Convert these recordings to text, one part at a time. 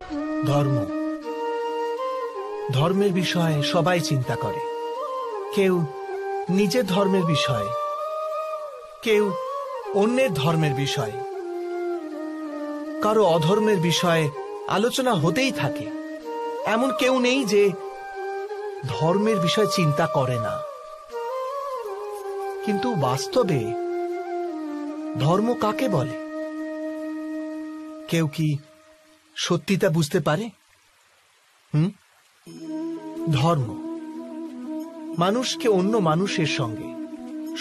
ধর্ম, ধর্মের বিষয়ে সবাই চিন্তা করে। কেউ নিজের ধর্মের বিষয়ে, কেউ অন্যের ধর্মের বিষয়ে, কারো অধর্মের বিষয়ে আলোচনা হতেই থাকে। এমন কেউ নেই যে ধর্মের বিষয়ে চিন্তা করে না। কিন্তু বাস্তবে ধর্ম কাকে বলে? কেউ কি সত্যিটা বুঝতে পারে? ধর্ম মানুষকে অন্য মানুষের সঙ্গে,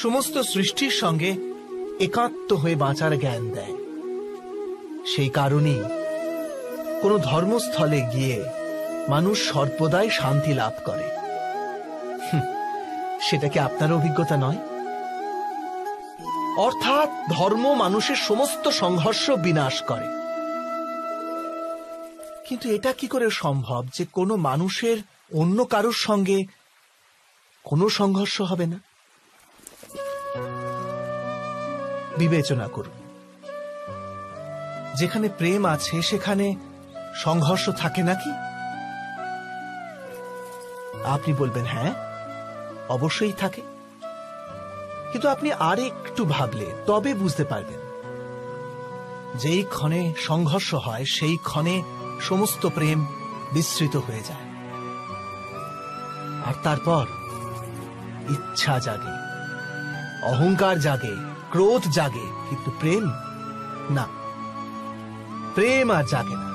সমস্ত সৃষ্টির সঙ্গে একাত্ম হয়ে বাঁচার জ্ঞান দেয়। সেই কারণেই কোন ধর্মস্থলে গিয়ে মানুষ সর্বদাই শান্তি লাভ করে। সেটা কি আপনার অভিজ্ঞতা নয়? অর্থাৎ ধর্ম মানুষের সমস্ত সংঘর্ষ বিনাশ করে। কিন্তু এটা কি করে সম্ভব যে কোনো মানুষের অন্য কারোর সঙ্গে কোনো সংঘর্ষ হবে না? বিবেচনা করুন, যেখানে প্রেম আছে সেখানে সংঘর্ষ থাকে নাকি? আপনি বলবেন হ্যাঁ, অবশ্যই থাকে। কিন্তু আপনি আর একটু ভাবলে তবে বুঝতে পারবেন, যেই ক্ষণে সংঘর্ষ হয় সেই ক্ষণে সমস্ত প্রেম বিস্মৃত হয়ে যায়। আর তারপর ইচ্ছা জাগে, অহংকার জাগে, ক্রোধ জাগে, কিন্তু প্রেম না, প্রেম আর জাগে না।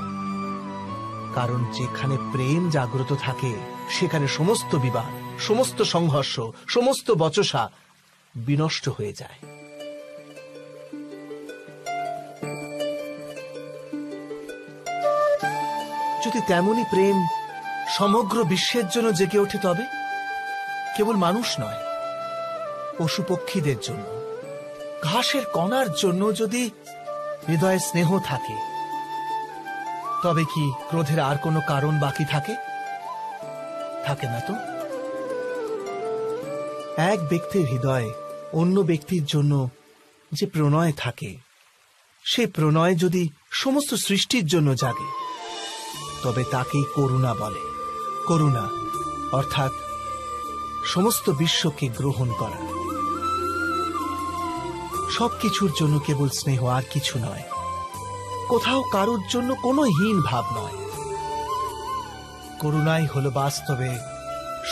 কারণ যেখানে প্রেম জাগ্রত থাকে সেখানে সমস্ত বিবাদ, সমস্ত সংঘর্ষ, সমস্ত বচসা বিনষ্ট হয়ে যায়। যদি তেমনি প্রেম সমগ্র বিশ্বের জন্য জেগে ওঠে, তবে কেবল মানুষ নয়, পশু পক্ষীদের জন্য, ঘাসের কণার জন্য যদি হৃদয়ে স্নেহ থাকে, তবে কি ক্রোধের আর কোনো কারণ বাকি থাকে? থাকে না তো। এক ব্যক্তির হৃদয়ে অন্য ব্যক্তির জন্য যে প্রণয় থাকে, সেই প্রণয় যদি সমস্ত সৃষ্টির জন্য জাগে, তবে তাকেই করুণা বলে। করুণা অর্থাৎ সমস্ত বিশ্বকে গ্রহণ করা, সবকিছুর জন্য কেবল স্নেহ, আর কিছু নয়। কোথাও কারোর জন্য কোনো হীন ভাব নয়। করুণাই হল বাস্তবে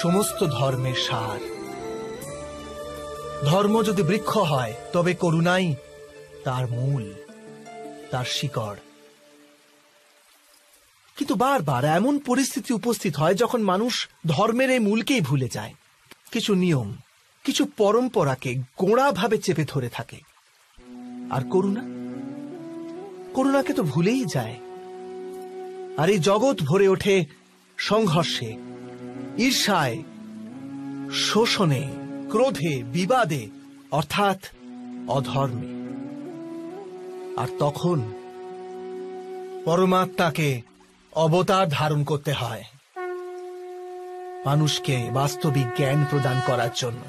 সমস্ত ধর্মের সার। ধর্ম যদি বৃক্ষ হয়, তবে করুণাই তার মূল, তার শিকড়। কিন্তু বারবার এমন পরিস্থিতি উপস্থিত হয় যখন মানুষ ধর্মের এই মূলকেই ভুলে যায়, কিছু নিয়ম, কিছু পরম্পরাকে গোঁড়াভাবে চেপে ধরে থাকে। আর করুণাকে তো ভুলেই যায়। আর এই জগৎ ভরে ওঠে সংঘর্ষে, ঈর্ষায়, শোষণে, ক্রোধে, বিবাদে, অর্থাৎ অধর্মে। আর তখন পরমাত্মাকে অবতার ধারণ করতে হয় মানুষকে বাস্তবিক জ্ঞান প্রদান করার জন্য।